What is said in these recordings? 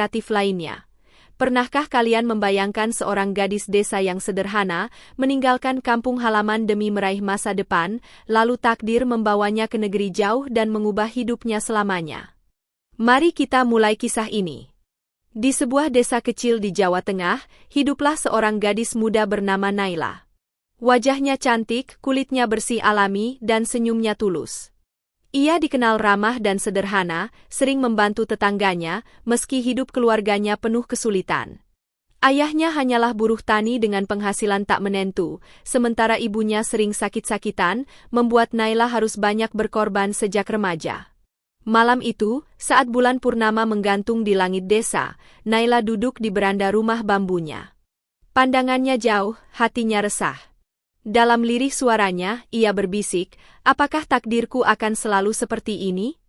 kreatif lainnya. Pernahkah kalian membayangkan seorang gadis desa yang sederhana, meninggalkan kampung halaman demi meraih masa depan, lalu takdir membawanya ke negeri jauh dan mengubah hidupnya selamanya? Mari kita mulai kisah ini. Di sebuah desa kecil di Jawa Tengah, hiduplah seorang gadis muda bernama Naila. Wajahnya cantik, kulitnya bersih alami, dan senyumnya tulus. Ia dikenal ramah dan sederhana, sering membantu tetangganya, meski hidup keluarganya penuh kesulitan. Ayahnya hanyalah buruh tani dengan penghasilan tak menentu, sementara ibunya sering sakit-sakitan, membuat Naila harus banyak berkorban sejak remaja. Malam itu, saat bulan purnama menggantung di langit desa, Naila duduk di beranda rumah bambunya. Pandangannya jauh, hatinya resah. Dalam lirih suaranya, ia berbisik, apakah takdirku akan selalu seperti ini?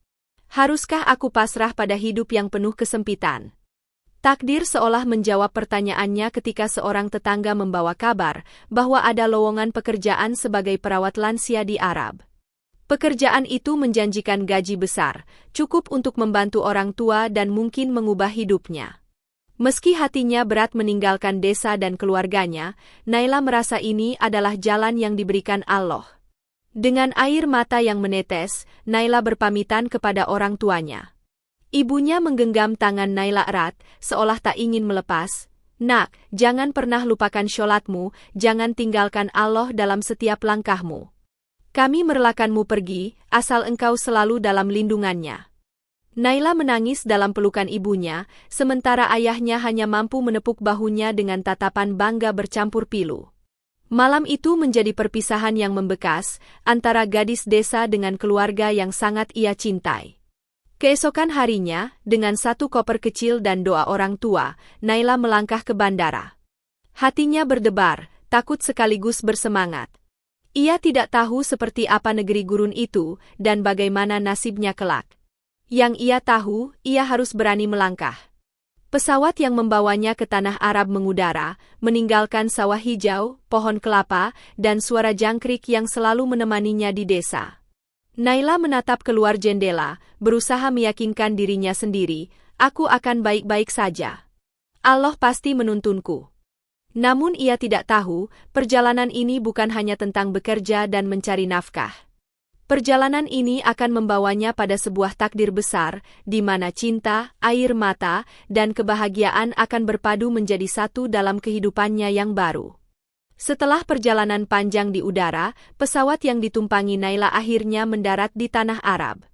Haruskah aku pasrah pada hidup yang penuh kesempitan? Takdir seolah menjawab pertanyaannya ketika seorang tetangga membawa kabar bahwa ada lowongan pekerjaan sebagai perawat lansia di Arab. Pekerjaan itu menjanjikan gaji besar, cukup untuk membantu orang tua dan mungkin mengubah hidupnya. Meski hatinya berat meninggalkan desa dan keluarganya, Naila merasa ini adalah jalan yang diberikan Allah. Dengan air mata yang menetes, Naila berpamitan kepada orang tuanya. Ibunya menggenggam tangan Naila erat, seolah tak ingin melepas. Nak, jangan pernah lupakan sholatmu, jangan tinggalkan Allah dalam setiap langkahmu. Kami merelakanmu pergi, asal engkau selalu dalam lindungannya. Naila menangis dalam pelukan ibunya, sementara ayahnya hanya mampu menepuk bahunya dengan tatapan bangga bercampur pilu. Malam itu menjadi perpisahan yang membekas, antara gadis desa dengan keluarga yang sangat ia cintai. Keesokan harinya, dengan satu koper kecil dan doa orang tua, Naila melangkah ke bandara. Hatinya berdebar, takut sekaligus bersemangat. Ia tidak tahu seperti apa negeri gurun itu, dan bagaimana nasibnya kelak. Yang ia tahu, ia harus berani melangkah. Pesawat yang membawanya ke tanah Arab mengudara, meninggalkan sawah hijau, pohon kelapa, dan suara jangkrik yang selalu menemaninya di desa. Naila menatap keluar jendela, berusaha meyakinkan dirinya sendiri, aku akan baik-baik saja. Allah pasti menuntunku. Namun ia tidak tahu, perjalanan ini bukan hanya tentang bekerja dan mencari nafkah. Perjalanan ini akan membawanya pada sebuah takdir besar, di mana cinta, air mata, dan kebahagiaan akan berpadu menjadi satu dalam kehidupannya yang baru. Setelah perjalanan panjang di udara, pesawat yang ditumpangi Naila akhirnya mendarat di tanah Arab.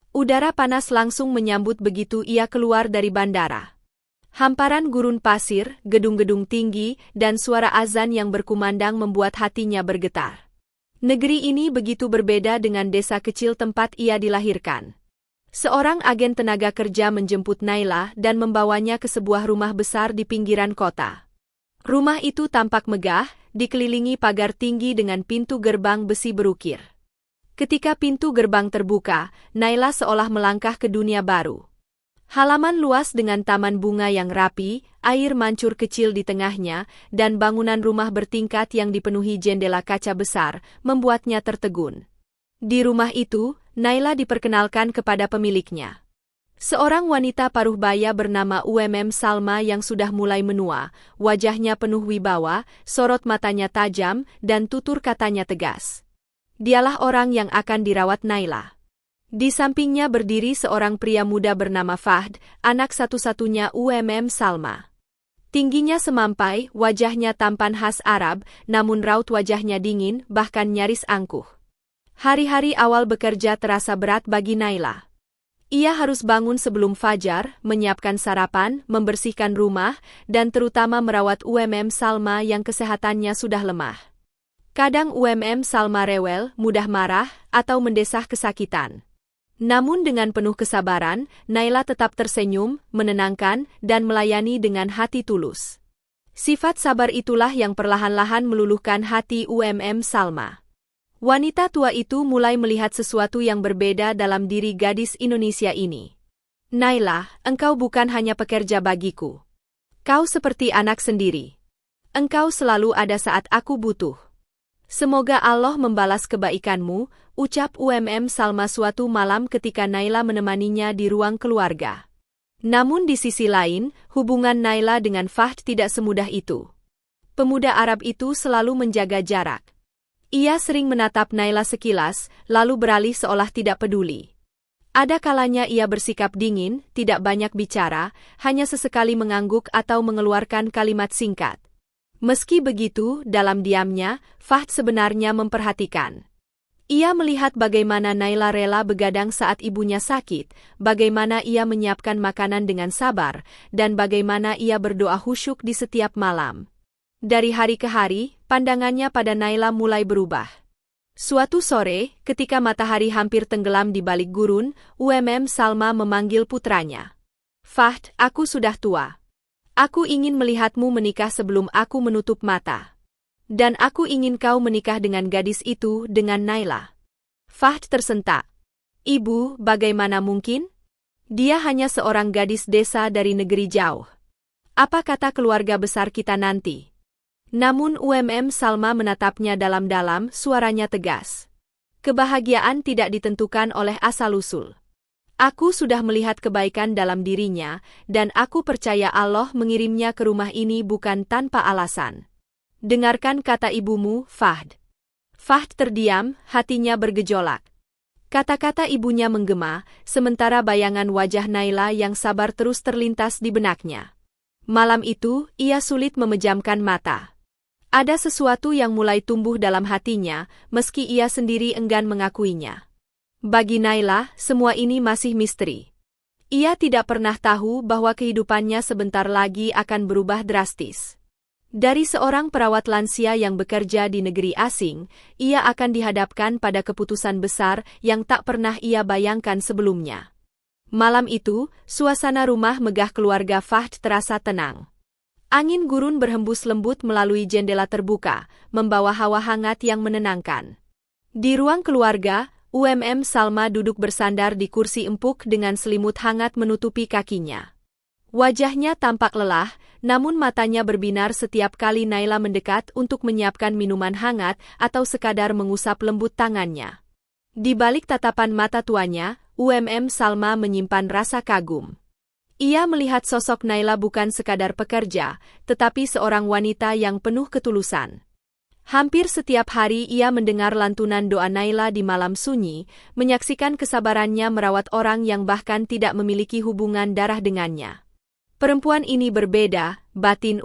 Udara panas langsung menyambut begitu ia keluar dari bandara. Hamparan gurun pasir, gedung-gedung tinggi, dan suara azan yang berkumandang membuat hatinya bergetar. Negeri ini begitu berbeda dengan desa kecil tempat ia dilahirkan. Seorang agen tenaga kerja menjemput Naila dan membawanya ke sebuah rumah besar di pinggiran kota. Rumah itu tampak megah, dikelilingi pagar tinggi dengan pintu gerbang besi berukir. Ketika pintu gerbang terbuka, Naila seolah melangkah ke dunia baru. Halaman luas dengan taman bunga yang rapi, air mancur kecil di tengahnya, dan bangunan rumah bertingkat yang dipenuhi jendela kaca besar, membuatnya tertegun. Di rumah itu, Naila diperkenalkan kepada pemiliknya. Seorang wanita paruh baya bernama Salma yang sudah mulai menua, wajahnya penuh wibawa, sorot matanya tajam, dan tutur katanya tegas. Dialah orang yang akan dirawat Naila. Di sampingnya berdiri seorang pria muda bernama Fahd, anak satu-satunya Salma. Tingginya semampai, wajahnya tampan khas Arab, namun raut wajahnya dingin, bahkan nyaris angkuh. Hari-hari awal bekerja terasa berat bagi Naila. Ia harus bangun sebelum fajar, menyiapkan sarapan, membersihkan rumah, dan terutama merawat Salma yang kesehatannya sudah lemah. Kadang Salma rewel, mudah marah, atau mendesah kesakitan. Namun dengan penuh kesabaran, Naila tetap tersenyum, menenangkan, dan melayani dengan hati tulus. Sifat sabar itulah yang perlahan-lahan meluluhkan hati Salma. Wanita tua itu mulai melihat sesuatu yang berbeda dalam diri gadis Indonesia ini. Naila, engkau bukan hanya pekerja bagiku. Kau seperti anak sendiri. Engkau selalu ada saat aku butuh. Semoga Allah membalas kebaikanmu, ucap Salma suatu malam ketika Naila menemaninya di ruang keluarga. Namun di sisi lain, hubungan Naila dengan Fahd tidak semudah itu. Pemuda Arab itu selalu menjaga jarak. Ia sering menatap Naila sekilas, lalu beralih seolah tidak peduli. Ada kalanya ia bersikap dingin, tidak banyak bicara, hanya sesekali mengangguk atau mengeluarkan kalimat singkat. Meski begitu, dalam diamnya, Fahd sebenarnya memperhatikan. Ia melihat bagaimana Naila rela begadang saat ibunya sakit, bagaimana ia menyiapkan makanan dengan sabar, dan bagaimana ia berdoa khusyuk di setiap malam. Dari hari ke hari, pandangannya pada Naila mulai berubah. Suatu sore, ketika matahari hampir tenggelam di balik gurun, Salma memanggil putranya. "Fahd, aku sudah tua. Aku ingin melihatmu menikah sebelum aku menutup mata. Dan aku ingin kau menikah dengan gadis itu, dengan Naila." Fahd tersentak. "Ibu, bagaimana mungkin? Dia hanya seorang gadis desa dari negeri jauh. Apa kata keluarga besar kita nanti?" Namun Salma menatapnya dalam-dalam, suaranya tegas. "Kebahagiaan tidak ditentukan oleh asal-usul. Aku sudah melihat kebaikan dalam dirinya, dan aku percaya Allah mengirimnya ke rumah ini bukan tanpa alasan. Dengarkan kata ibumu, Fahd." Fahd terdiam, hatinya bergejolak. Kata-kata ibunya menggema, sementara bayangan wajah Naila yang sabar terus terlintas di benaknya. Malam itu, ia sulit memejamkan mata. Ada sesuatu yang mulai tumbuh dalam hatinya, meski ia sendiri enggan mengakuinya. Bagi Naila, semua ini masih misteri. Ia tidak pernah tahu bahwa kehidupannya sebentar lagi akan berubah drastis. Dari seorang perawat lansia yang bekerja di negeri asing, ia akan dihadapkan pada keputusan besar yang tak pernah ia bayangkan sebelumnya. Malam itu, suasana rumah megah keluarga Fahd terasa tenang. Angin gurun berhembus lembut melalui jendela terbuka, membawa hawa hangat yang menenangkan. Di ruang keluarga, Salma duduk bersandar di kursi empuk dengan selimut hangat menutupi kakinya. Wajahnya tampak lelah, namun matanya berbinar setiap kali Naila mendekat untuk menyiapkan minuman hangat atau sekadar mengusap lembut tangannya. Di balik tatapan mata tuanya, Salma menyimpan rasa kagum. Ia melihat sosok Naila bukan sekadar pekerja, tetapi seorang wanita yang penuh ketulusan. Hampir setiap hari ia mendengar lantunan doa Naila di malam sunyi, menyaksikan kesabarannya merawat orang yang bahkan tidak memiliki hubungan darah dengannya. Perempuan ini berbeda, batin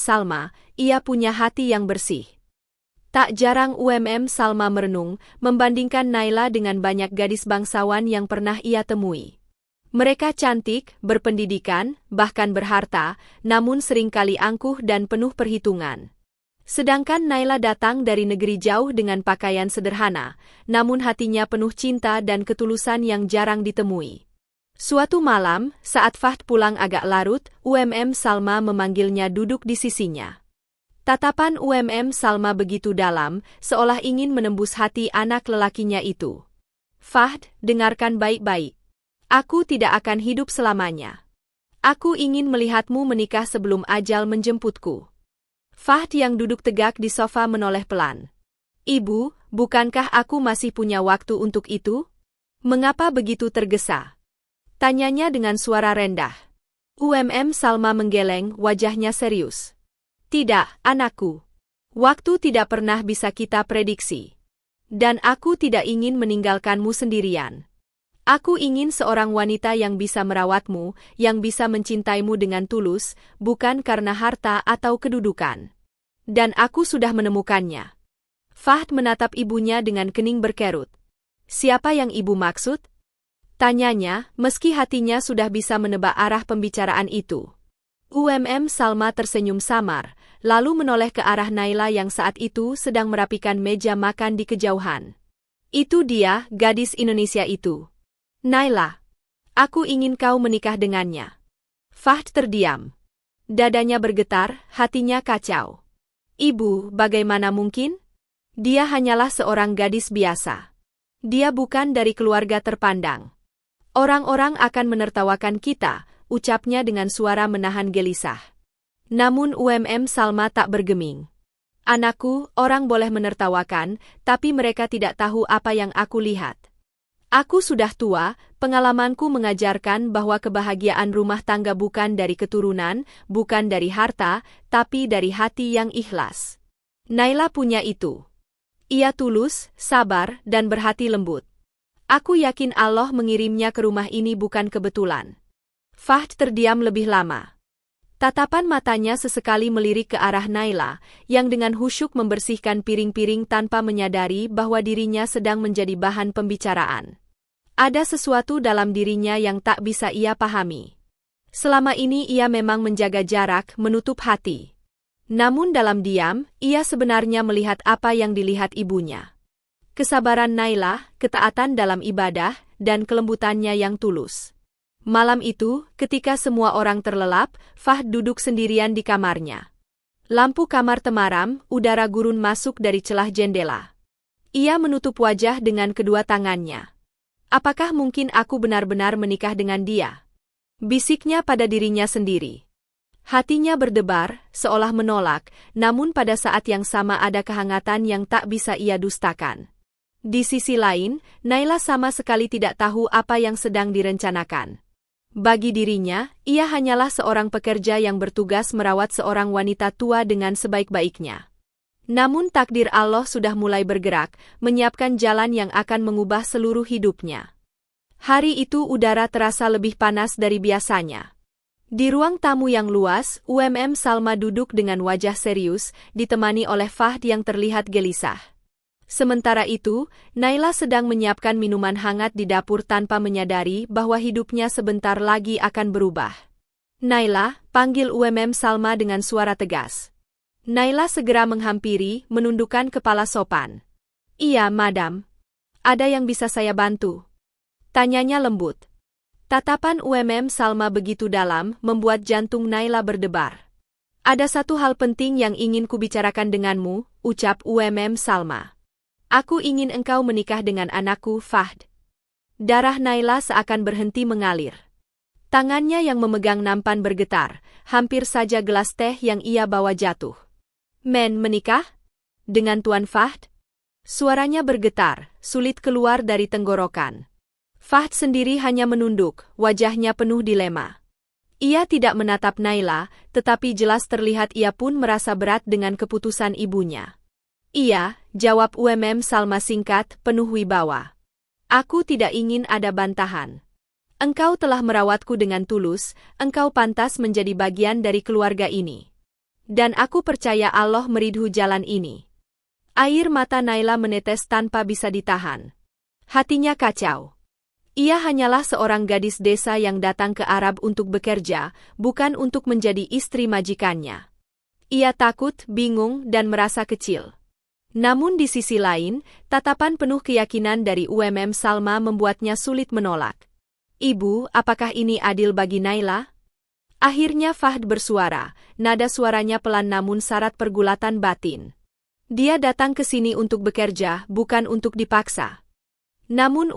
Salma, ia punya hati yang bersih. Tak jarang Salma merenung, membandingkan Naila dengan banyak gadis bangsawan yang pernah ia temui. Mereka cantik, berpendidikan, bahkan berharta, namun seringkali angkuh dan penuh perhitungan. Sedangkan Naila datang dari negeri jauh dengan pakaian sederhana, namun hatinya penuh cinta dan ketulusan yang jarang ditemui. Suatu malam, saat Fahd pulang agak larut, Salma memanggilnya duduk di sisinya. Tatapan Salma begitu dalam, seolah ingin menembus hati anak lelakinya itu. "Fahd, dengarkan baik-baik. Aku tidak akan hidup selamanya. Aku ingin melihatmu menikah sebelum ajal menjemputku." Fahd yang duduk tegak di sofa menoleh pelan. "Ibu, bukankah aku masih punya waktu untuk itu? Mengapa begitu tergesa?" tanyanya dengan suara rendah. Salma menggeleng, wajahnya serius. "Tidak, anakku. Waktu tidak pernah bisa kita prediksi. Dan aku tidak ingin meninggalkanmu sendirian. Aku ingin seorang wanita yang bisa merawatmu, yang bisa mencintaimu dengan tulus, bukan karena harta atau kedudukan. Dan aku sudah menemukannya." Fahd menatap ibunya dengan kening berkerut. "Siapa yang ibu maksud?" tanyanya, meski hatinya sudah bisa menebak arah pembicaraan itu. Salma tersenyum samar, lalu menoleh ke arah Naila yang saat itu sedang merapikan meja makan di kejauhan. "Itu dia, gadis Indonesia itu. Naila, aku ingin kau menikah dengannya." Fahd terdiam. Dadanya bergetar, hatinya kacau. "Ibu, bagaimana mungkin? Dia hanyalah seorang gadis biasa. Dia bukan dari keluarga terpandang. Orang-orang akan menertawakan kita," ucapnya dengan suara menahan gelisah. Namun Salma tak bergeming. "Anakku, orang boleh menertawakan, tapi mereka tidak tahu apa yang aku lihat. Aku sudah tua, pengalamanku mengajarkan bahwa kebahagiaan rumah tangga bukan dari keturunan, bukan dari harta, tapi dari hati yang ikhlas. Naila punya itu. Ia tulus, sabar, dan berhati lembut. Aku yakin Allah mengirimnya ke rumah ini bukan kebetulan. Fahd terdiam lebih lama. Tatapan matanya sesekali melirik ke arah Naila, yang dengan khusyuk membersihkan piring-piring tanpa menyadari bahwa dirinya sedang menjadi bahan pembicaraan. Ada sesuatu dalam dirinya yang tak bisa ia pahami. Selama ini ia memang menjaga jarak, menutup hati. Namun dalam diam, ia sebenarnya melihat apa yang dilihat ibunya. Kesabaran Naila, ketaatan dalam ibadah, dan kelembutannya yang tulus. Malam itu, ketika semua orang terlelap, Fahd duduk sendirian di kamarnya. Lampu kamar temaram, udara gurun masuk dari celah jendela. Ia menutup wajah dengan kedua tangannya. Apakah mungkin aku benar-benar menikah dengan dia? Bisiknya pada dirinya sendiri. Hatinya berdebar, seolah menolak, namun pada saat yang sama ada kehangatan yang tak bisa ia dustakan. Di sisi lain, Naila sama sekali tidak tahu apa yang sedang direncanakan. Bagi dirinya, ia hanyalah seorang pekerja yang bertugas merawat seorang wanita tua dengan sebaik-baiknya. Namun takdir Allah sudah mulai bergerak, menyiapkan jalan yang akan mengubah seluruh hidupnya. Hari itu udara terasa lebih panas dari biasanya. Di ruang tamu yang luas, Salma duduk dengan wajah serius, ditemani oleh Fahd yang terlihat gelisah. Sementara itu, Naila sedang menyiapkan minuman hangat di dapur tanpa menyadari bahwa hidupnya sebentar lagi akan berubah. Naila, panggil Salma dengan suara tegas. Naila segera menghampiri, menundukkan kepala sopan. Iya, madam. Ada yang bisa saya bantu? Tanyanya lembut. Tatapan Salma begitu dalam, membuat jantung Naila berdebar. Ada satu hal penting yang ingin kubicarakan denganmu, ucap Salma. Aku ingin engkau menikah dengan anakku, Fahd. Darah Naila seakan berhenti mengalir. Tangannya yang memegang nampan bergetar, hampir saja gelas teh yang ia bawa jatuh. Menikah? Dengan Tuan Fahd? Suaranya bergetar, sulit keluar dari tenggorokan. Fahd sendiri hanya menunduk, wajahnya penuh dilema. Ia tidak menatap Naila, tetapi jelas terlihat ia pun merasa berat dengan keputusan ibunya. Iya, jawab Salma singkat, penuh wibawa. Aku tidak ingin ada bantahan. Engkau telah merawatku dengan tulus, engkau pantas menjadi bagian dari keluarga ini. Dan aku percaya Allah meridhu jalan ini. Air mata Naila menetes tanpa bisa ditahan. Hatinya kacau. Ia hanyalah seorang gadis desa yang datang ke Arab untuk bekerja, bukan untuk menjadi istri majikannya. Ia takut, bingung, dan merasa kecil. Namun di sisi lain, tatapan penuh keyakinan dari Salma membuatnya sulit menolak. Ibu, apakah ini adil bagi Naila? Akhirnya Fahd bersuara, nada suaranya pelan namun syarat pergulatan batin. Dia datang ke sini untuk bekerja, bukan untuk dipaksa. Namun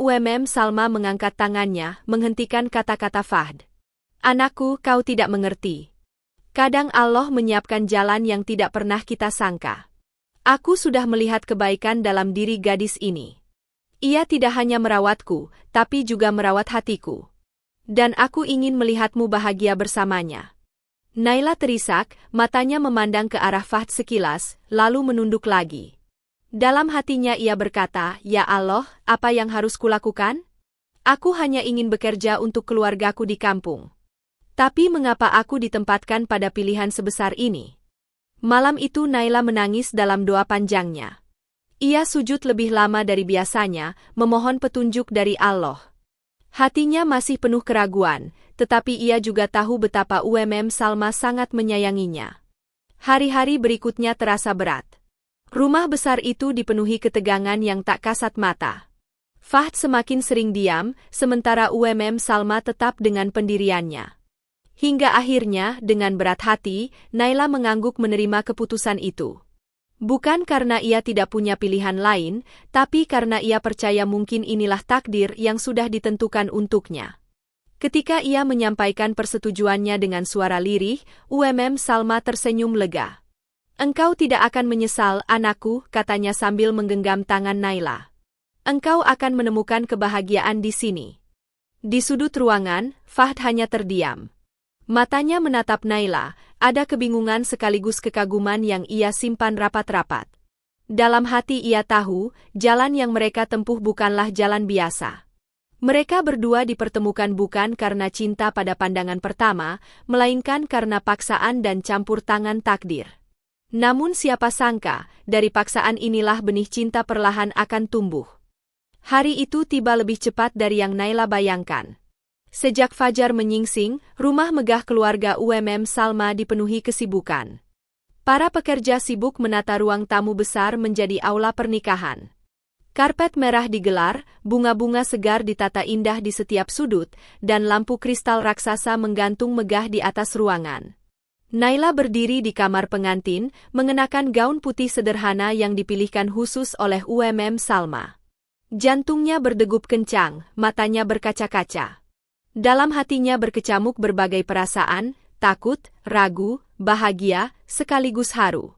Salma mengangkat tangannya, menghentikan kata-kata Fahd. Anakku, kau tidak mengerti. Kadang Allah menyiapkan jalan yang tidak pernah kita sangka. Aku sudah melihat kebaikan dalam diri gadis ini. Ia tidak hanya merawatku, tapi juga merawat hatiku. Dan aku ingin melihatmu bahagia bersamanya. Naila terisak, matanya memandang ke arah Fahd sekilas, lalu menunduk lagi. Dalam hatinya ia berkata, Ya Allah, apa yang harus kulakukan? Aku hanya ingin bekerja untuk keluargaku di kampung. Tapi mengapa aku ditempatkan pada pilihan sebesar ini? Malam itu Naila menangis dalam doa panjangnya. Ia sujud lebih lama dari biasanya, memohon petunjuk dari Allah. Hatinya masih penuh keraguan, tetapi ia juga tahu betapa Salma sangat menyayanginya. Hari-hari berikutnya terasa berat. Rumah besar itu dipenuhi ketegangan yang tak kasat mata. Fahd semakin sering diam, sementara Salma tetap dengan pendiriannya. Hingga akhirnya, dengan berat hati, Naila mengangguk menerima keputusan itu. Bukan karena ia tidak punya pilihan lain, tapi karena ia percaya mungkin inilah takdir yang sudah ditentukan untuknya. Ketika ia menyampaikan persetujuannya dengan suara lirih, Salma tersenyum lega. Engkau tidak akan menyesal, anakku, katanya sambil menggenggam tangan Naila. Engkau akan menemukan kebahagiaan di sini. Di sudut ruangan, Fahd hanya terdiam. Matanya menatap Naila, ada kebingungan sekaligus kekaguman yang ia simpan rapat-rapat. Dalam hati ia tahu, jalan yang mereka tempuh bukanlah jalan biasa. Mereka berdua dipertemukan bukan karena cinta pada pandangan pertama, melainkan karena paksaan dan campur tangan takdir. Namun siapa sangka, dari paksaan inilah benih cinta perlahan akan tumbuh. Hari itu tiba lebih cepat dari yang Naila bayangkan. Sejak fajar menyingsing, rumah megah keluarga UMM Salma dipenuhi kesibukan. Para pekerja sibuk menata ruang tamu besar menjadi aula pernikahan. Karpet merah digelar, bunga-bunga segar ditata indah di setiap sudut, dan lampu kristal raksasa menggantung megah di atas ruangan. Naila berdiri di kamar pengantin, mengenakan gaun putih sederhana yang dipilihkan khusus oleh UMM Salma. Jantungnya berdegup kencang, matanya berkaca-kaca. Dalam hatinya berkecamuk berbagai perasaan, takut, ragu, bahagia, sekaligus haru.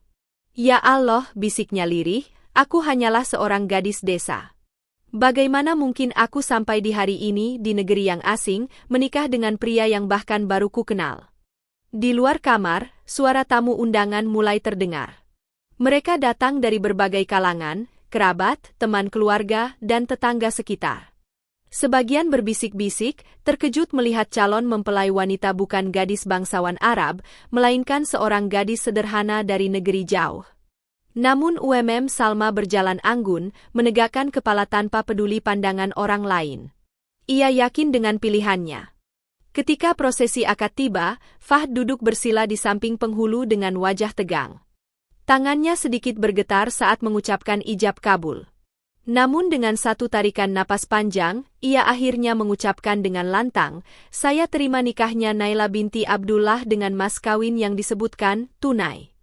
Ya Allah, bisiknya lirih, aku hanyalah seorang gadis desa. Bagaimana mungkin aku sampai di hari ini di negeri yang asing, menikah dengan pria yang bahkan baru ku kenal. Di luar kamar, suara tamu undangan mulai terdengar. Mereka datang dari berbagai kalangan, kerabat, teman keluarga, dan tetangga sekitar. Sebagian berbisik-bisik, terkejut melihat calon mempelai wanita bukan gadis bangsawan Arab, melainkan seorang gadis sederhana dari negeri jauh. Namun UMM Salma berjalan anggun, menegakkan kepala tanpa peduli pandangan orang lain. Ia yakin dengan pilihannya. Ketika prosesi akad tiba, Fahd duduk bersila di samping penghulu dengan wajah tegang. Tangannya sedikit bergetar saat mengucapkan ijab kabul. Namun dengan satu tarikan napas panjang, ia akhirnya mengucapkan dengan lantang, "Saya terima nikahnya Naila binti Abdullah dengan mas kawin yang disebutkan tunai."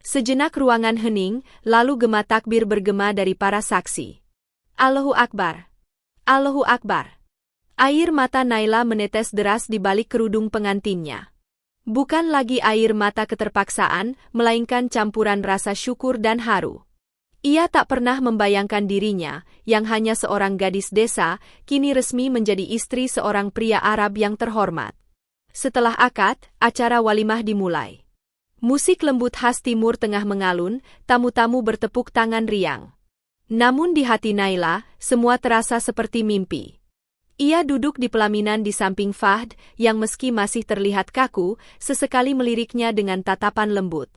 Sejenak ruangan hening, lalu gema takbir bergema dari para saksi. Allahu Akbar! Allahu Akbar! Air mata Naila menetes deras di balik kerudung pengantinnya. Bukan lagi air mata keterpaksaan, melainkan campuran rasa syukur dan haru. Ia tak pernah membayangkan dirinya, yang hanya seorang gadis desa, kini resmi menjadi istri seorang pria Arab yang terhormat. Setelah akad, acara walimah dimulai. Musik lembut khas timur tengah mengalun, tamu-tamu bertepuk tangan riang. Namun di hati Naila, semua terasa seperti mimpi. Ia duduk di pelaminan di samping Fahd, yang meski masih terlihat kaku, sesekali meliriknya dengan tatapan lembut.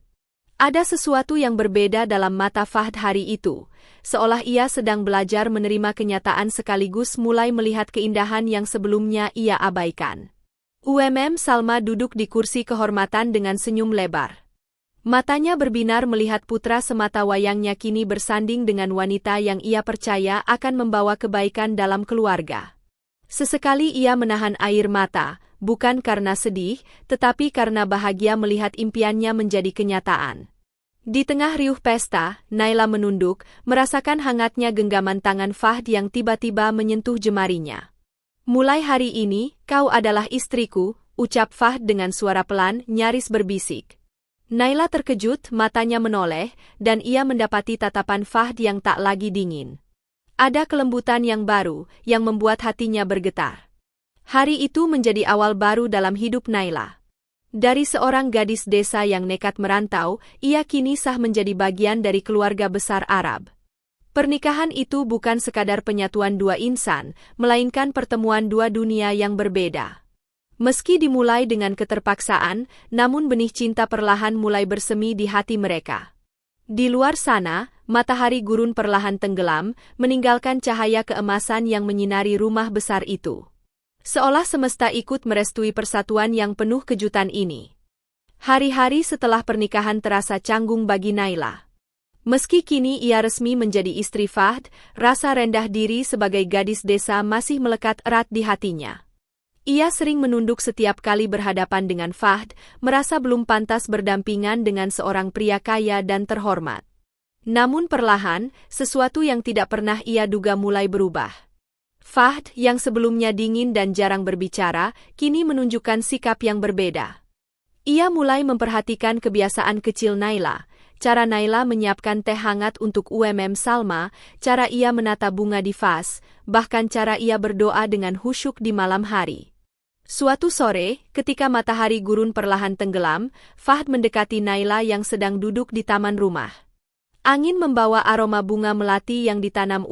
Ada sesuatu yang berbeda dalam mata Fahd hari itu, seolah ia sedang belajar menerima kenyataan sekaligus mulai melihat keindahan yang sebelumnya ia abaikan. UMM Salma duduk di kursi kehormatan dengan senyum lebar. Matanya berbinar melihat putra semata wayangnya kini bersanding dengan wanita yang ia percaya akan membawa kebaikan dalam keluarga. Sesekali ia menahan air mata, bukan karena sedih, tetapi karena bahagia melihat impiannya menjadi kenyataan. Di tengah riuh pesta, Naila menunduk, merasakan hangatnya genggaman tangan Fahd yang tiba-tiba menyentuh jemarinya. "Mulai hari ini, kau adalah istriku," ucap Fahd dengan suara pelan, nyaris berbisik. Naila terkejut, matanya menoleh, dan ia mendapati tatapan Fahd yang tak lagi dingin. Ada kelembutan yang baru, yang membuat hatinya bergetar. Hari itu menjadi awal baru dalam hidup Naila. Dari seorang gadis desa yang nekat merantau, ia kini sah menjadi bagian dari keluarga besar Arab. Pernikahan itu bukan sekadar penyatuan dua insan, melainkan pertemuan dua dunia yang berbeda. Meski dimulai dengan keterpaksaan, namun benih cinta perlahan mulai bersemi di hati mereka. Di luar sana, matahari gurun perlahan tenggelam, meninggalkan cahaya keemasan yang menyinari rumah besar itu. Seolah semesta ikut merestui persatuan yang penuh kejutan ini. Hari-hari setelah pernikahan terasa canggung bagi Naila. Meski kini ia resmi menjadi istri Fahd, rasa rendah diri sebagai gadis desa masih melekat erat di hatinya. Ia sering menunduk setiap kali berhadapan dengan Fahd, merasa belum pantas berdampingan dengan seorang pria kaya dan terhormat. Namun perlahan, sesuatu yang tidak pernah ia duga mulai berubah. Fahd, yang sebelumnya dingin dan jarang berbicara, kini menunjukkan sikap yang berbeda. Ia mulai memperhatikan kebiasaan kecil Naila, cara Naila menyiapkan teh hangat untuk Salma, cara ia menata bunga di vas, bahkan cara ia berdoa dengan khusyuk di malam hari. Suatu sore, ketika matahari gurun perlahan tenggelam, Fahd mendekati Naila yang sedang duduk di taman rumah. Angin membawa aroma bunga melati yang ditanam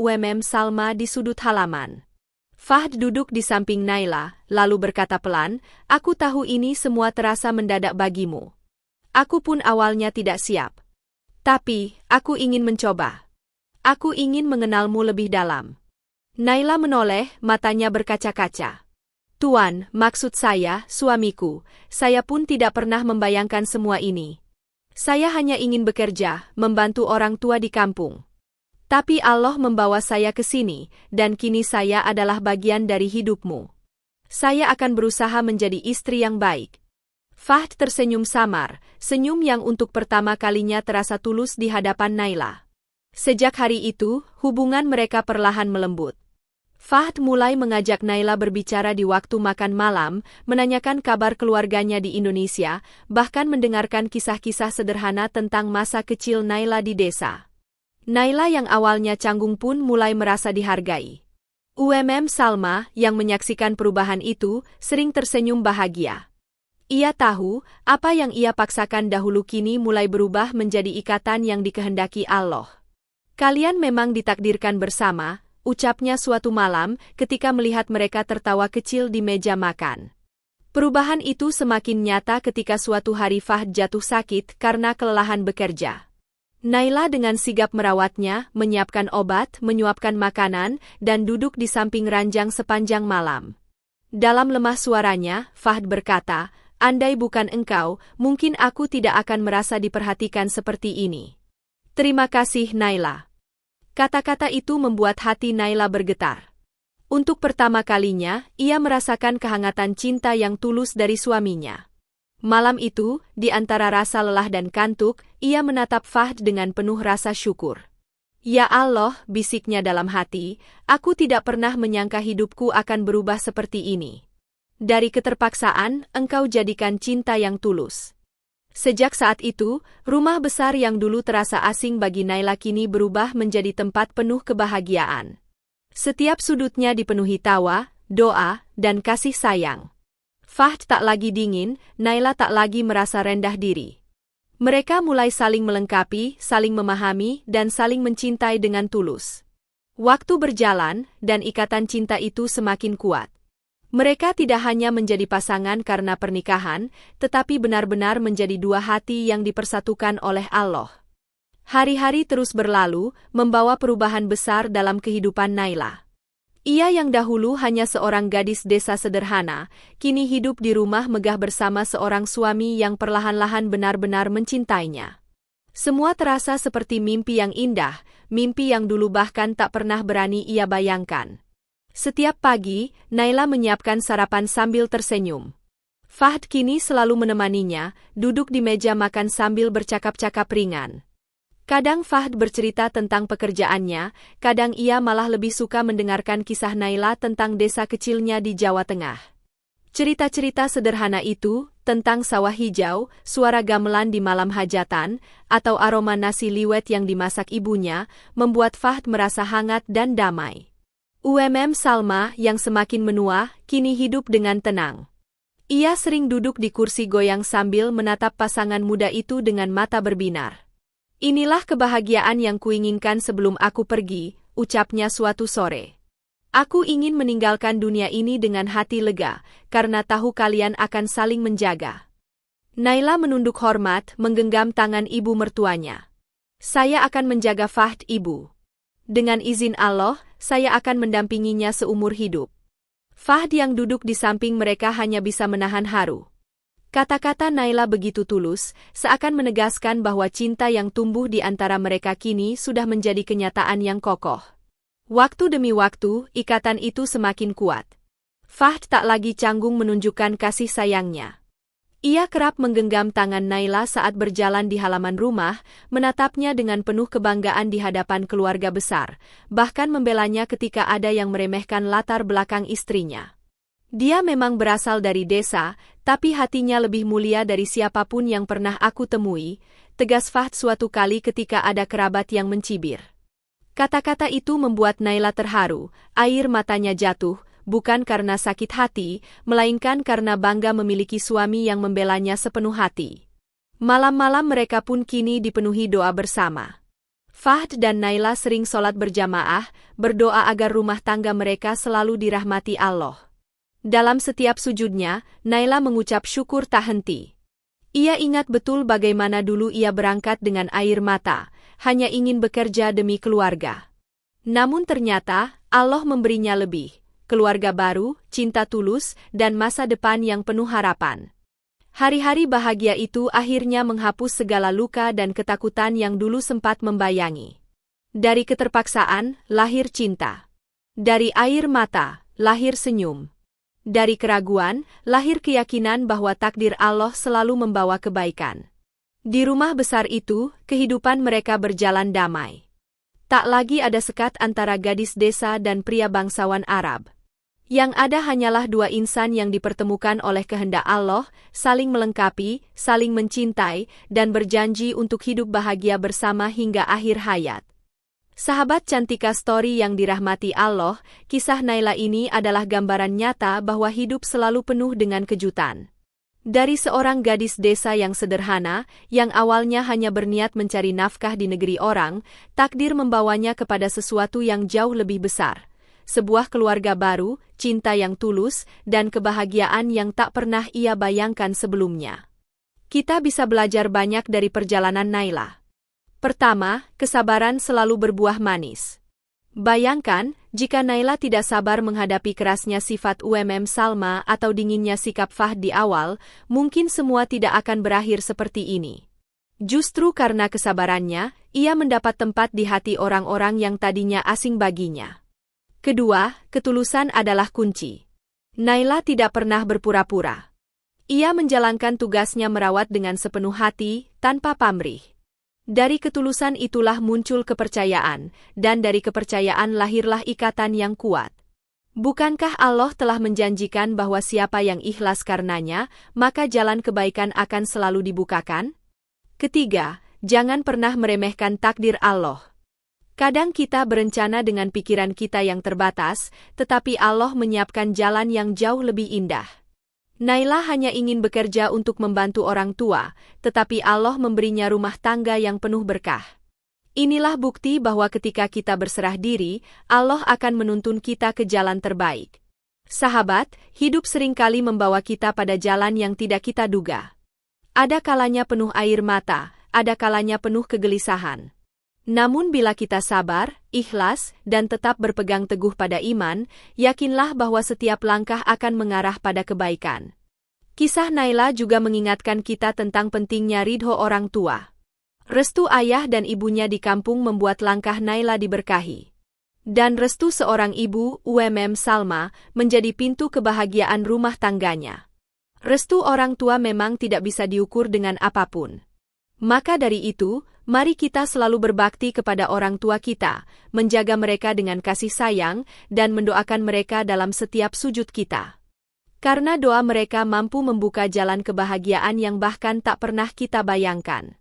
Salma di sudut halaman. Fahd duduk di samping Naila, lalu berkata pelan, "Aku tahu ini semua terasa mendadak bagimu. Aku pun awalnya tidak siap. Tapi, aku ingin mencoba. Aku ingin mengenalmu lebih dalam." Naila menoleh, matanya berkaca-kaca. "Tuan, maksud saya, suamiku, saya pun tidak pernah membayangkan semua ini. Saya hanya ingin bekerja, membantu orang tua di kampung. Tapi Allah membawa saya ke sini, dan kini saya adalah bagian dari hidupmu. Saya akan berusaha menjadi istri yang baik." Fahd tersenyum samar, senyum yang untuk pertama kalinya terasa tulus di hadapan Naila. Sejak hari itu, hubungan mereka perlahan melembut. Fahd mulai mengajak Naila berbicara di waktu makan malam, menanyakan kabar keluarganya di Indonesia, bahkan mendengarkan kisah-kisah sederhana tentang masa kecil Naila di desa. Naila yang awalnya canggung pun mulai merasa dihargai. Salma, yang menyaksikan perubahan itu, sering tersenyum bahagia. Ia tahu, apa yang ia paksakan dahulu kini mulai berubah menjadi ikatan yang dikehendaki Allah. "Kalian memang ditakdirkan bersama," ucapnya suatu malam ketika melihat mereka tertawa kecil di meja makan. Perubahan itu semakin nyata ketika suatu hari Fahd jatuh sakit karena kelelahan bekerja. Naila dengan sigap merawatnya, menyiapkan obat, menyuapkan makanan, dan duduk di samping ranjang sepanjang malam. Dalam lemah suaranya, Fahd berkata, "Andai bukan engkau, mungkin aku tidak akan merasa diperhatikan seperti ini." "Terima kasih, Naila." Kata-kata itu membuat hati Naila bergetar. Untuk pertama kalinya, ia merasakan kehangatan cinta yang tulus dari suaminya. Malam itu, di antara rasa lelah dan kantuk, ia menatap Fahd dengan penuh rasa syukur. "Ya Allah," bisiknya dalam hati, "aku tidak pernah menyangka hidupku akan berubah seperti ini. Dari keterpaksaan, engkau jadikan cinta yang tulus." Sejak saat itu, rumah besar yang dulu terasa asing bagi Naila kini berubah menjadi tempat penuh kebahagiaan. Setiap sudutnya dipenuhi tawa, doa, dan kasih sayang. Fahd tak lagi dingin, Naila tak lagi merasa rendah diri. Mereka mulai saling melengkapi, saling memahami, dan saling mencintai dengan tulus. Waktu berjalan, dan ikatan cinta itu semakin kuat. Mereka tidak hanya menjadi pasangan karena pernikahan, tetapi benar-benar menjadi dua hati yang dipersatukan oleh Allah. Hari-hari terus berlalu, membawa perubahan besar dalam kehidupan Naila. Ia yang dahulu hanya seorang gadis desa sederhana, kini hidup di rumah megah bersama seorang suami yang perlahan-lahan benar-benar mencintainya. Semua terasa seperti mimpi yang indah, mimpi yang dulu bahkan tak pernah berani ia bayangkan. Setiap pagi, Naila menyiapkan sarapan sambil tersenyum. Fahd kini selalu menemaninya, duduk di meja makan sambil bercakap-cakap ringan. Kadang Fahd bercerita tentang pekerjaannya, kadang ia malah lebih suka mendengarkan kisah Naila tentang desa kecilnya di Jawa Tengah. Cerita-cerita sederhana itu, tentang sawah hijau, suara gamelan di malam hajatan, atau aroma nasi liwet yang dimasak ibunya, membuat Fahd merasa hangat dan damai. Salma, yang semakin menua, kini hidup dengan tenang. Ia sering duduk di kursi goyang sambil menatap pasangan muda itu dengan mata berbinar. "Inilah kebahagiaan yang kuinginkan sebelum aku pergi," ucapnya suatu sore. "Aku ingin meninggalkan dunia ini dengan hati lega, karena tahu kalian akan saling menjaga." Naila menunduk hormat, menggenggam tangan ibu mertuanya. "Saya akan menjaga Fahd, Ibu. Dengan izin Allah, saya akan mendampinginya seumur hidup." Fahd yang duduk di samping mereka hanya bisa menahan haru. Kata-kata Naila begitu tulus, seakan menegaskan bahwa cinta yang tumbuh di antara mereka kini sudah menjadi kenyataan yang kokoh. Waktu demi waktu, ikatan itu semakin kuat. Fahd tak lagi canggung menunjukkan kasih sayangnya. Ia kerap menggenggam tangan Naila saat berjalan di halaman rumah, menatapnya dengan penuh kebanggaan di hadapan keluarga besar, bahkan membelanya ketika ada yang meremehkan latar belakang istrinya. Dia memang berasal dari desa, tapi hatinya lebih mulia dari siapapun yang pernah aku temui, tegas Fahd suatu kali ketika ada kerabat yang mencibir. Kata-kata itu membuat Naila terharu, air matanya jatuh, bukan karena sakit hati, melainkan karena bangga memiliki suami yang membelanya sepenuh hati. Malam-malam mereka pun kini dipenuhi doa bersama. Fahd dan Naila sering sholat berjamaah, berdoa agar rumah tangga mereka selalu dirahmati Allah. Dalam setiap sujudnya, Naila mengucap syukur tak henti. Ia ingat betul bagaimana dulu ia berangkat dengan air mata, hanya ingin bekerja demi keluarga. Namun ternyata, Allah memberinya lebih, keluarga baru, cinta tulus, dan masa depan yang penuh harapan. Hari-hari bahagia itu akhirnya menghapus segala luka dan ketakutan yang dulu sempat membayangi. Dari keterpaksaan, lahir cinta. Dari air mata, lahir senyum. Dari keraguan, lahir keyakinan bahwa takdir Allah selalu membawa kebaikan. Di rumah besar itu, kehidupan mereka berjalan damai. Tak lagi ada sekat antara gadis desa dan pria bangsawan Arab. Yang ada hanyalah dua insan yang dipertemukan oleh kehendak Allah, saling melengkapi, saling mencintai, dan berjanji untuk hidup bahagia bersama hingga akhir hayat. Sahabat Cantika Story yang dirahmati Allah, kisah Naila ini adalah gambaran nyata bahwa hidup selalu penuh dengan kejutan. Dari seorang gadis desa yang sederhana, yang awalnya hanya berniat mencari nafkah di negeri orang, takdir membawanya kepada sesuatu yang jauh lebih besar. Sebuah keluarga baru, cinta yang tulus, dan kebahagiaan yang tak pernah ia bayangkan sebelumnya. Kita bisa belajar banyak dari perjalanan Naila. Pertama, kesabaran selalu berbuah manis. Bayangkan, jika Naila tidak sabar menghadapi kerasnya sifat Salma atau dinginnya sikap Fahd di awal, mungkin semua tidak akan berakhir seperti ini. Justru karena kesabarannya, ia mendapat tempat di hati orang-orang yang tadinya asing baginya. Kedua, ketulusan adalah kunci. Naila tidak pernah berpura-pura. Ia menjalankan tugasnya merawat dengan sepenuh hati, tanpa pamrih. Dari ketulusan itulah muncul kepercayaan, dan dari kepercayaan lahirlah ikatan yang kuat. Bukankah Allah telah menjanjikan bahwa siapa yang ikhlas karenanya, maka jalan kebaikan akan selalu dibukakan? Ketiga, jangan pernah meremehkan takdir Allah. Kadang kita berencana dengan pikiran kita yang terbatas, tetapi Allah menyiapkan jalan yang jauh lebih indah. Naila hanya ingin bekerja untuk membantu orang tua, tetapi Allah memberinya rumah tangga yang penuh berkah. Inilah bukti bahwa ketika kita berserah diri, Allah akan menuntun kita ke jalan terbaik. Sahabat, hidup seringkali membawa kita pada jalan yang tidak kita duga. Ada kalanya penuh air mata, ada kalanya penuh kegelisahan. Namun bila kita sabar, ikhlas, dan tetap berpegang teguh pada iman, yakinlah bahwa setiap langkah akan mengarah pada kebaikan. Kisah Naila juga mengingatkan kita tentang pentingnya ridho orang tua. Restu ayah dan ibunya di kampung membuat langkah Naila diberkahi. Dan restu seorang ibu, Salma, menjadi pintu kebahagiaan rumah tangganya. Restu orang tua memang tidak bisa diukur dengan apapun. Maka dari itu, mari kita selalu berbakti kepada orang tua kita, menjaga mereka dengan kasih sayang, dan mendoakan mereka dalam setiap sujud kita. Karena doa mereka mampu membuka jalan kebahagiaan yang bahkan tak pernah kita bayangkan.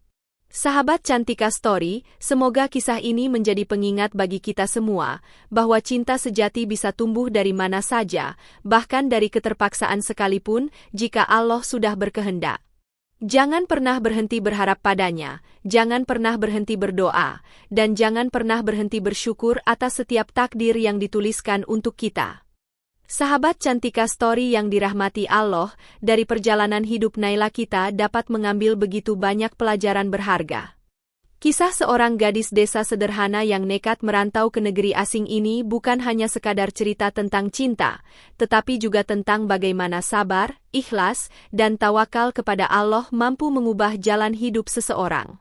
Sahabat Cantika Story, semoga kisah ini menjadi pengingat bagi kita semua, bahwa cinta sejati bisa tumbuh dari mana saja, bahkan dari keterpaksaan sekalipun, jika Allah sudah berkehendak. Jangan pernah berhenti berharap padanya, jangan pernah berhenti berdoa, dan jangan pernah berhenti bersyukur atas setiap takdir yang dituliskan untuk kita. Sahabat Cantika Story yang dirahmati Allah, dari perjalanan hidup Naila kita dapat mengambil begitu banyak pelajaran berharga. Kisah seorang gadis desa sederhana yang nekat merantau ke negeri asing ini bukan hanya sekadar cerita tentang cinta, tetapi juga tentang bagaimana sabar, ikhlas, dan tawakal kepada Allah mampu mengubah jalan hidup seseorang.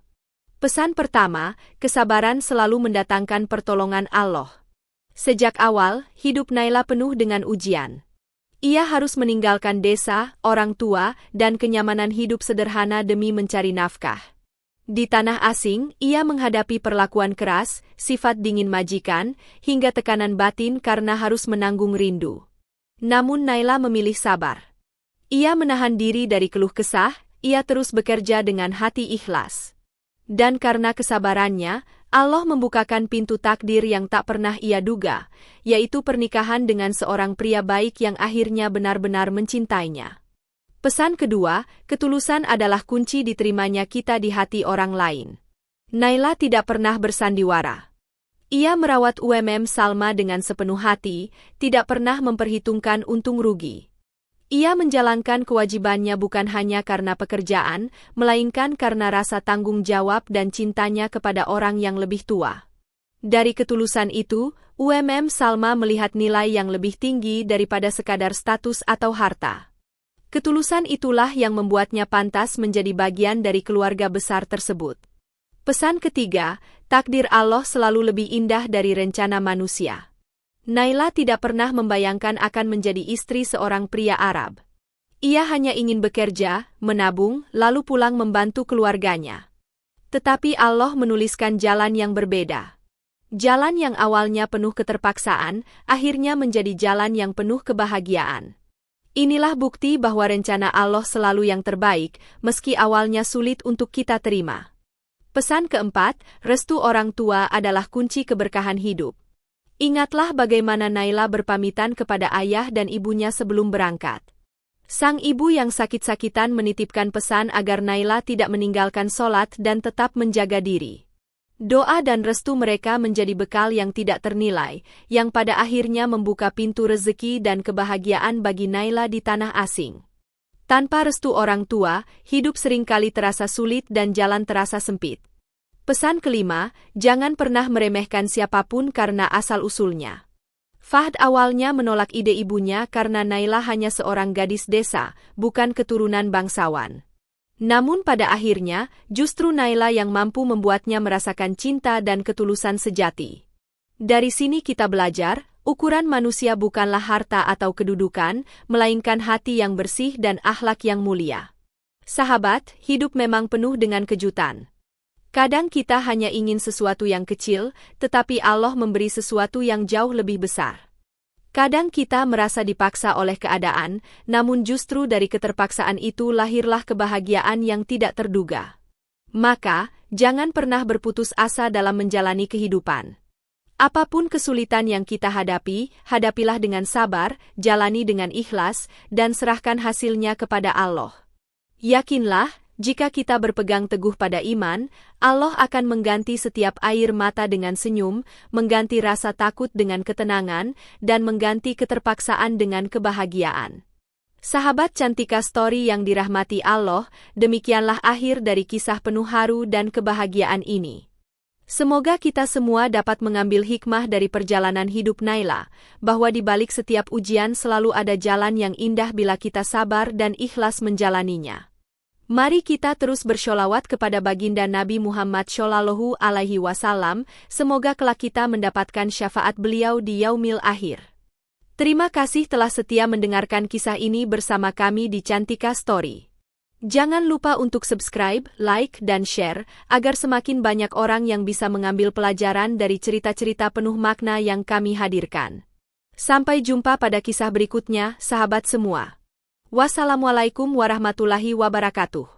Pesan pertama, kesabaran selalu mendatangkan pertolongan Allah. Sejak awal, hidup Naila penuh dengan ujian. Ia harus meninggalkan desa, orang tua, dan kenyamanan hidup sederhana demi mencari nafkah. Di tanah asing, ia menghadapi perlakuan keras, sifat dingin majikan, hingga tekanan batin karena harus menanggung rindu. Namun Naila memilih sabar. Ia menahan diri dari keluh kesah, ia terus bekerja dengan hati ikhlas. Dan karena kesabarannya, Allah membukakan pintu takdir yang tak pernah ia duga, yaitu pernikahan dengan seorang pria baik yang akhirnya benar-benar mencintainya. Pesan kedua, ketulusan adalah kunci diterimanya kita di hati orang lain. Naila tidak pernah bersandiwara. Ia merawat Salma dengan sepenuh hati, tidak pernah memperhitungkan untung rugi. Ia menjalankan kewajibannya bukan hanya karena pekerjaan, melainkan karena rasa tanggung jawab dan cintanya kepada orang yang lebih tua. Dari ketulusan itu, Salma melihat nilai yang lebih tinggi daripada sekadar status atau harta. Ketulusan itulah yang membuatnya pantas menjadi bagian dari keluarga besar tersebut. Pesan ketiga, takdir Allah selalu lebih indah dari rencana manusia. Naila tidak pernah membayangkan akan menjadi istri seorang pria Arab. Ia hanya ingin bekerja, menabung, lalu pulang membantu keluarganya. Tetapi Allah menuliskan jalan yang berbeda. Jalan yang awalnya penuh keterpaksaan, akhirnya menjadi jalan yang penuh kebahagiaan. Inilah bukti bahwa rencana Allah selalu yang terbaik, meski awalnya sulit untuk kita terima. Pesan keempat, restu orang tua adalah kunci keberkahan hidup. Ingatlah bagaimana Naila berpamitan kepada ayah dan ibunya sebelum berangkat. Sang ibu yang sakit-sakitan menitipkan pesan agar Naila tidak meninggalkan sholat dan tetap menjaga diri. Doa dan restu mereka menjadi bekal yang tidak ternilai, yang pada akhirnya membuka pintu rezeki dan kebahagiaan bagi Naila di tanah asing. Tanpa restu orang tua, hidup seringkali terasa sulit dan jalan terasa sempit. Pesan kelima, jangan pernah meremehkan siapapun karena asal-usulnya. Fahd awalnya menolak ide ibunya karena Naila hanya seorang gadis desa, bukan keturunan bangsawan. Namun pada akhirnya, justru Naila yang mampu membuatnya merasakan cinta dan ketulusan sejati. Dari sini kita belajar, ukuran manusia bukanlah harta atau kedudukan, melainkan hati yang bersih dan akhlak yang mulia. Sahabat, hidup memang penuh dengan kejutan. Kadang kita hanya ingin sesuatu yang kecil, tetapi Allah memberi sesuatu yang jauh lebih besar. Kadang kita merasa dipaksa oleh keadaan, namun justru dari keterpaksaan itu lahirlah kebahagiaan yang tidak terduga. Maka, jangan pernah berputus asa dalam menjalani kehidupan. Apapun kesulitan yang kita hadapi, hadapilah dengan sabar, jalani dengan ikhlas, dan serahkan hasilnya kepada Allah. Yakinlah, jika kita berpegang teguh pada iman, Allah akan mengganti setiap air mata dengan senyum, mengganti rasa takut dengan ketenangan, dan mengganti keterpaksaan dengan kebahagiaan. Sahabat Cantika Story yang dirahmati Allah, demikianlah akhir dari kisah penuh haru dan kebahagiaan ini. Semoga kita semua dapat mengambil hikmah dari perjalanan hidup Naila, bahwa di balik setiap ujian selalu ada jalan yang indah bila kita sabar dan ikhlas menjalaninya. Mari kita terus bersholawat kepada baginda Nabi Muhammad Shallallahu Alaihi Wasallam, semoga kelak kita mendapatkan syafaat beliau di yaumil akhir. Terima kasih telah setia mendengarkan kisah ini bersama kami di Cantika Story. Jangan lupa untuk subscribe, like, dan share, agar semakin banyak orang yang bisa mengambil pelajaran dari cerita-cerita penuh makna yang kami hadirkan. Sampai jumpa pada kisah berikutnya, sahabat semua. Wassalamualaikum warahmatullahi wabarakatuh.